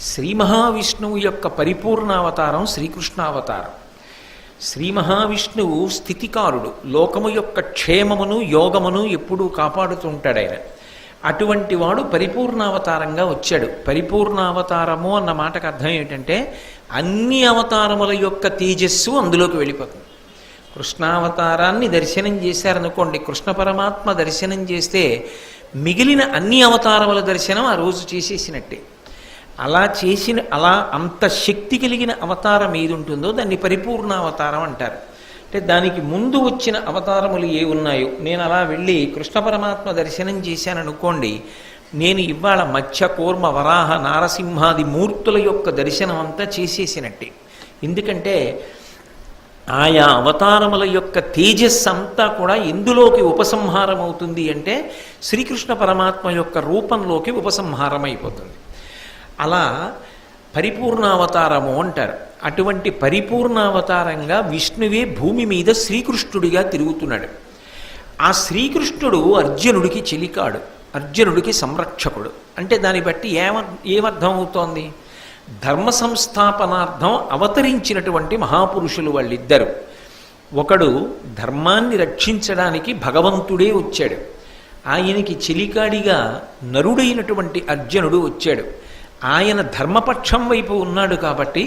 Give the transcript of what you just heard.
శ్రీ మహావిష్ణువు యొక్క పరిపూర్ణావతారం శ్రీకృష్ణావతారం. శ్రీ మహావిష్ణువు స్థితికారుడు, లోకము యొక్క క్షేమమును యోగమును ఎప్పుడూ కాపాడుతుంటాడు ఆయన. అటువంటి వాడు పరిపూర్ణావతారంగా వచ్చాడు. పరిపూర్ణావతారము అన్న మాటకు అర్థం ఏమిటంటే అన్ని అవతారముల యొక్క తేజస్సు అందులోకి వెళ్ళిపోతుంది. కృష్ణావతారాన్ని దర్శనం చేశారనుకోండి, కృష్ణ పరమాత్మ దర్శనం చేస్తే మిగిలిన అన్ని అవతారముల దర్శనం ఆ రోజు చేసేసినట్టే. అలా అంత శక్తి కలిగిన అవతారం ఏది ఉంటుందో దాన్ని పరిపూర్ణావతారం అంటారు. అంటే దానికి ముందు వచ్చిన అవతారములు ఏ ఉన్నాయో, నేను అలా వెళ్ళి కృష్ణ పరమాత్మ దర్శనం చేశాననుకోండి, నేను ఇవాళ మత్స్య కూర్మ వరాహ నారసింహాది మూర్తుల యొక్క దర్శనం అంతా చేసేసినట్టే. ఎందుకంటే ఆయా అవతారముల యొక్క తేజస్సు అంతా కూడా ఎందులోకి ఉపసంహారం అవుతుంది అంటే శ్రీకృష్ణ పరమాత్మ యొక్క రూపంలోకి ఉపసంహారం అయిపోతుంది. అలా పరిపూర్ణావతారము అంటారు. అటువంటి పరిపూర్ణావతారంగా విష్ణువే భూమి మీద శ్రీకృష్ణుడిగా తిరుగుతున్నాడు. ఆ శ్రీకృష్ణుడు అర్జునుడికి చెలికాడు, అర్జునుడికి సంరక్షకుడు. అంటే దాన్ని బట్టి ఏమర్థం అవుతోంది? ధర్మ సంస్థాపనార్థం అవతరించినటువంటి మహాపురుషులు వాళ్ళిద్దరు. ఒకడు ధర్మాన్ని రక్షించడానికి భగవంతుడే వచ్చాడు, ఆయనకి చెలికాడిగా నరుడైనటువంటి అర్జునుడు వచ్చాడు. ఆయన ధర్మపక్షం వైపు ఉన్నాడు కాబట్టి